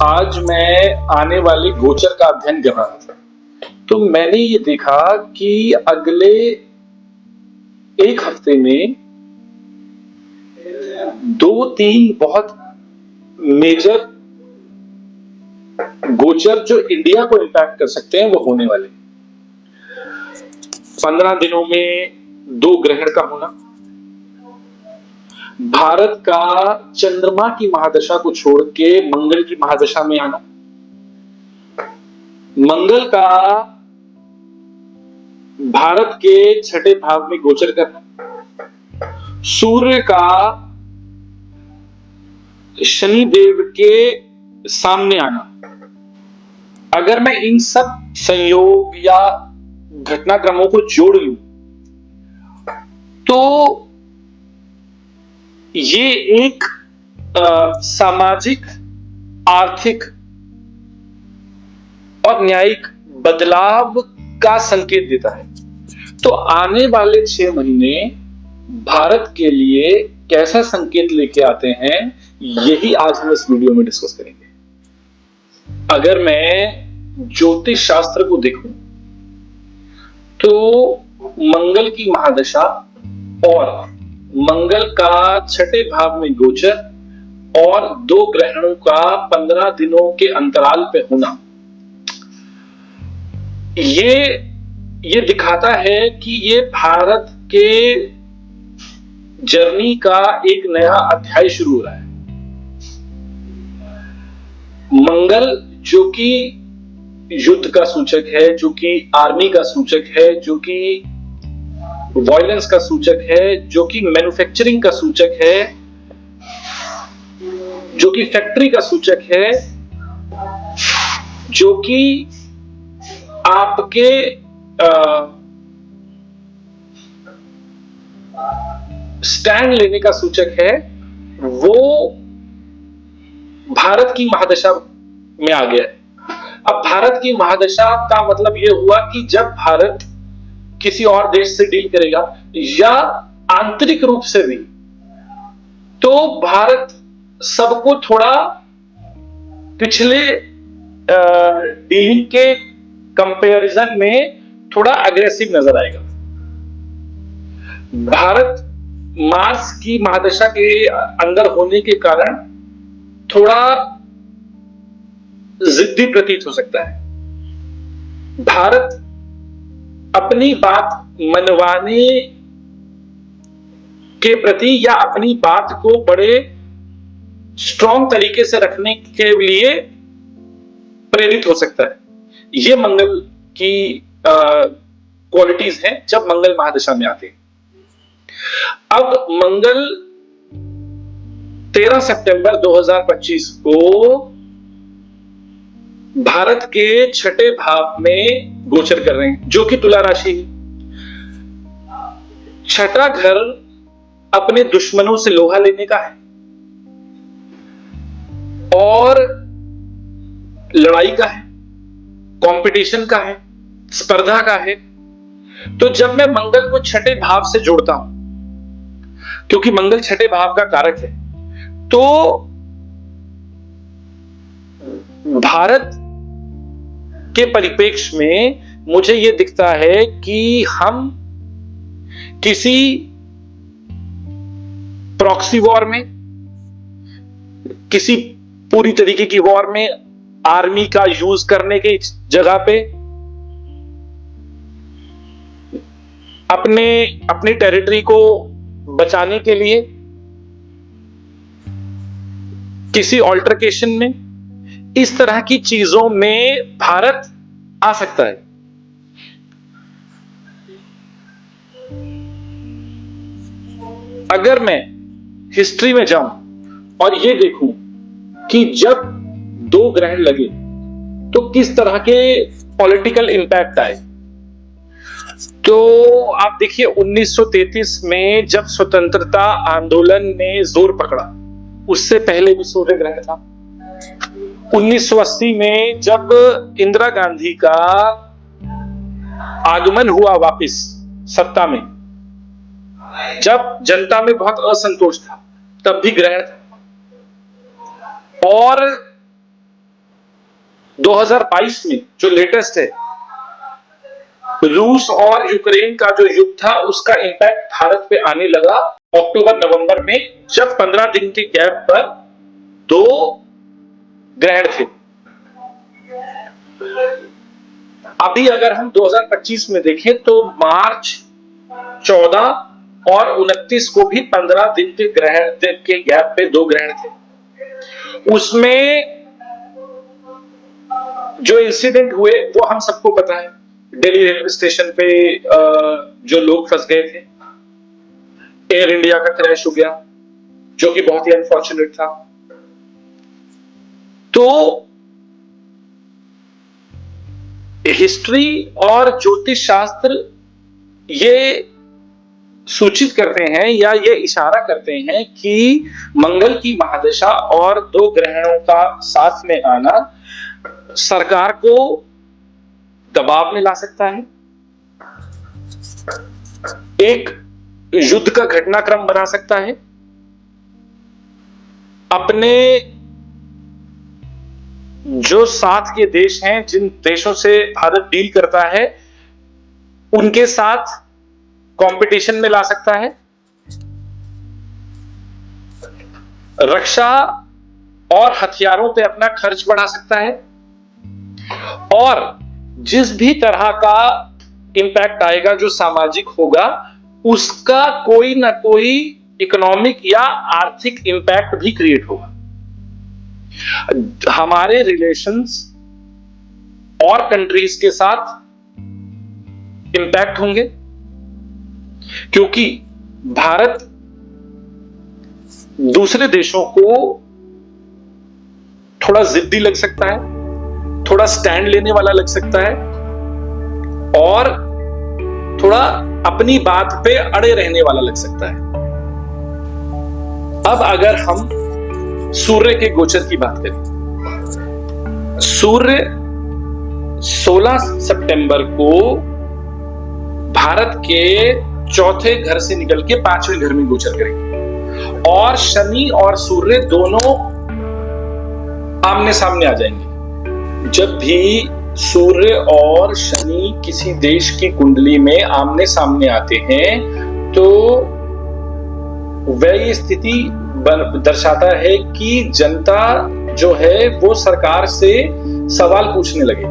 आज मैं आने वाले गोचर का अध्ययन कर रहा था, तो मैंने ये देखा कि अगले एक हफ्ते में दो तीन बहुत मेजर गोचर जो इंडिया को इम्पैक्ट कर सकते हैं वो होने वाले। 15 दिनों में 2 ग्रहण का होना, भारत का चंद्रमा की महादशा को छोड़ के मंगल की महादशा में आना, मंगल का भारत के छठे भाव में गोचर करना, सूर्य का शनि देव के सामने आना। अगर मैं इन सब संयोग या घटनाक्रमों को जोड़ लूं तो ये एक सामाजिक, आर्थिक और न्यायिक बदलाव का संकेत देता है। तो आने वाले 6 महीने भारत के लिए कैसा संकेत लेके आते हैं, यही आज हम इस वीडियो में डिस्कस करेंगे। अगर मैं ज्योतिष शास्त्र को देखूं तो मंगल की महादशा और मंगल का छठे भाव में गोचर और 2 ग्रहणों का 15 दिनों के अंतराल पे होना, ये दिखाता है कि ये भारत के जर्नी का एक नया अध्याय शुरू हो रहा है। मंगल जो कि युद्ध का सूचक है, जो कि आर्मी का सूचक है, जो कि वायलेंस का सूचक है, जो कि मैन्युफैक्चरिंग का सूचक है, जो कि फैक्ट्री का सूचक है, जो कि आपके स्टैंड लेने का सूचक है, वो भारत की महादशा में आ गया है। अब भारत की महादशा का मतलब यह हुआ कि जब भारत किसी और देश से डील करेगा या आंतरिक रूप से भी, तो भारत सबको थोड़ा पिछले डीलिंग के कंपैरिजन में थोड़ा अग्रेसिव नजर आएगा। भारत मार्स की महादशा के अंदर होने के कारण थोड़ा जिद्दी प्रतीत हो सकता है। भारत अपनी बात मनवाने के प्रति या अपनी बात को बड़े स्ट्रॉन्ग तरीके से रखने के लिए प्रेरित हो सकता है। ये मंगल की क्वालिटीज हैं जब मंगल महादशा में आते हैं। अब मंगल 13 सितंबर 2025 को भारत के छठे भाव में गोचर कर रहे हैं, जो कि तुला राशि है। छठा घर अपने दुश्मनों से लोहा लेने का है और लड़ाई का है, कंपटीशन का है, स्पर्धा का है। तो जब मैं मंगल को छठे भाव से जोड़ता हूं, क्योंकि मंगल छठे भाव का कारक है, तो भारत के परिप्रेक्ष्य में मुझे यह दिखता है कि हम किसी प्रॉक्सी वॉर में, किसी पूरी तरीके की वॉर में आर्मी का यूज करने की जगह पे अपनी टेरिटरी को बचाने के लिए किसी ऑल्टरकेशन में, इस तरह की चीजों में भारत आ सकता है। अगर मैं हिस्ट्री में जाऊं और ये देखूं कि जब 2 ग्रहण लगे तो किस तरह के पॉलिटिकल इंपैक्ट आए, तो आप देखिए 1933 में जब स्वतंत्रता आंदोलन ने जोर पकड़ा, उससे पहले भी सूर्य ग्रहण था। 1980 में जब इंदिरा गांधी का आगमन हुआ वापस सत्ता में, जब जनता में बहुत असंतोष था, तब भी ग्रहण था। और 2022 में जो लेटेस्ट है, रूस और यूक्रेन का जो युद्ध था उसका इंपैक्ट भारत पे आने लगा अक्टूबर नवंबर में, जब 15 दिन के गैप पर 2 ग्रहण थे। अभी अगर हम 2025 में देखें तो मार्च 14 और 29 को भी 15 दिन के ग्रहण के गैप पे 2 ग्रहण थे। उसमें जो इंसिडेंट हुए वो हम सबको पता है। दिल्ली रेलवे स्टेशन पे जो लोग फंस गए थे, एयर इंडिया का क्रैश हो गया जो कि बहुत ही अनफॉर्चुनेट था। तो हिस्ट्री और ज्योतिष शास्त्र ये सूचित करते हैं या ये इशारा करते हैं कि मंगल की महादशा और 2 ग्रहणों का साथ में आना सरकार को दबाव में ला सकता है, एक युद्ध का घटनाक्रम बना सकता है, अपने जो साथ के देश हैं, जिन देशों से भारत डील करता है, उनके साथ कंपटीशन में ला सकता है, रक्षा और हथियारों पे अपना खर्च बढ़ा सकता है, और जिस भी तरह का इंपैक्ट आएगा जो सामाजिक होगा उसका कोई ना कोई इकोनॉमिक या आर्थिक इंपैक्ट भी क्रिएट होगा। हमारे रिलेशंस और कंट्रीज के साथ इंपैक्ट होंगे, क्योंकि भारत दूसरे देशों को थोड़ा जिद्दी लग सकता है, थोड़ा स्टैंड लेने वाला लग सकता है, और थोड़ा अपनी बात पे अड़े रहने वाला लग सकता है। अब अगर हम सूर्य के गोचर की बात करें, सूर्य 16 सितंबर को भारत के चौथे घर से निकल के 5वें घर में गोचर करेंगे, और शनि और सूर्य दोनों आमने सामने आ जाएंगे। जब भी सूर्य और शनि किसी देश की कुंडली में आमने सामने आते हैं तो वह स्थिति दर्शाता है कि जनता जो है वो सरकार से सवाल पूछने लगे,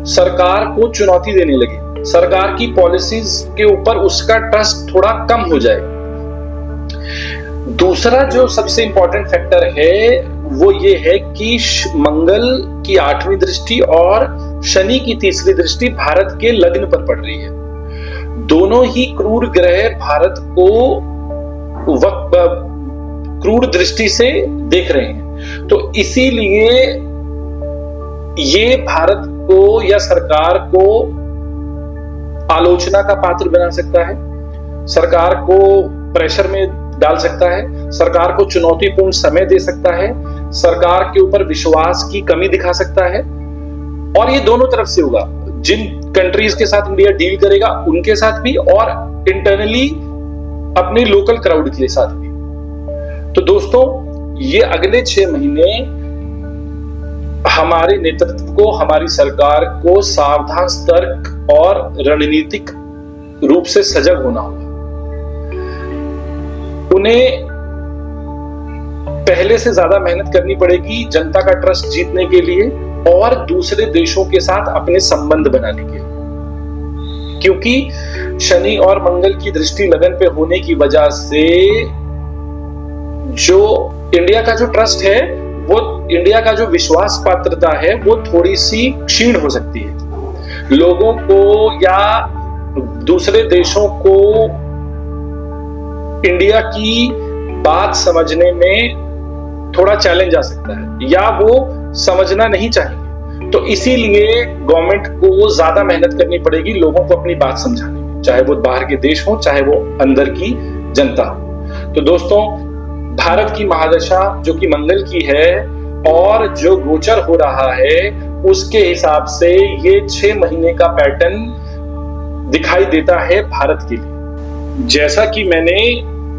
सरकार को चुनौती देने लगे, सरकार की पॉलिसीज के ऊपर उसका ट्रस्ट थोड़ा कम हो जाए। दूसरा जो सबसे इंपॉर्टेंट फैक्टर है वो ये है कि मंगल की 8वीं दृष्टि और शनि की 3री दृष्टि भारत के लग्न पर पड़ रही है। दोनों ही क्रूर ग्रह भारत को क्रूर दृष्टि से देख रहे हैं, तो इसीलिए ये भारत को या सरकार को आलोचना का पात्र बना सकता है, सरकार को प्रेशर में डाल सकता है, सरकार को चुनौतीपूर्ण समय दे सकता है, सरकार के ऊपर विश्वास की कमी दिखा सकता है। और ये दोनों तरफ से होगा, जिन कंट्रीज के साथ इंडिया डील करेगा उनके साथ भी, और इंटरनली अपने लोकल क्राउड के साथ भी। तो दोस्तों, ये अगले 6 महीने हमारे नेतृत्व को, हमारी सरकार को सावधान, सतर्क और रणनीतिक रूप से सजग होना होगा। उन्हें पहले से ज्यादा मेहनत करनी पड़ेगी जनता का ट्रस्ट जीतने के लिए और दूसरे देशों के साथ अपने संबंध बनाने के लिए, क्योंकि शनि और मंगल की दृष्टि लगन पे होने की वजह से जो इंडिया का जो ट्रस्ट है, वो इंडिया का जो विश्वास पात्रता है वो थोड़ी सी क्षीण हो सकती है। लोगों को या दूसरे देशों को इंडिया की बात समझने में थोड़ा चैलेंज आ सकता है, या वो समझना नहीं चाहेंगे। तो इसीलिए गवर्नमेंट को ज्यादा मेहनत करनी पड़ेगी लोगों को अपनी बात समझाने में, चाहे वो बाहर के देश हो, चाहे वो अंदर की जनता हो। तो दोस्तों, भारत की महादशा जो कि मंगल की है और जो गोचर हो रहा है, उसके हिसाब से ये 6 महीने का पैटर्न दिखाई देता है भारत के लिए। जैसा कि मैंने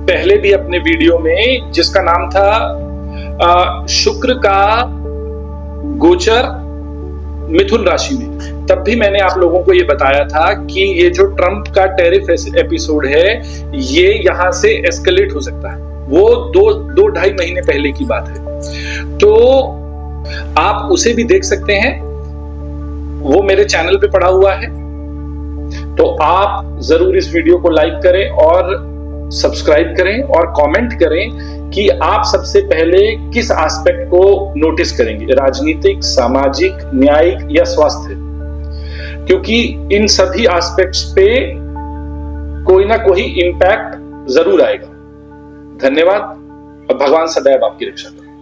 पहले भी अपने वीडियो में, जिसका नाम था शुक्र का गोचर मिथुन राशि में, तब भी मैंने आप लोगों को ये बताया था कि ये जो ट्रंप का टैरिफ एपिसोड है ये यहां से एस्केलेट हो सकता है। वो दो ढाई महीने पहले की बात है, तो आप उसे भी देख सकते हैं, वो मेरे चैनल पे पड़ा हुआ है। तो आप जरूर इस वीडियो को लाइक करें और सब्सक्राइब करें और कमेंट करें कि आप सबसे पहले किस एस्पेक्ट को नोटिस करेंगे, राजनीतिक, सामाजिक, न्यायिक या स्वास्थ्य, क्योंकि इन सभी एस्पेक्ट्स पे कोई ना कोई इंपैक्ट जरूर आएगा। धन्यवाद और भगवान सदैव आपकी रक्षा करें।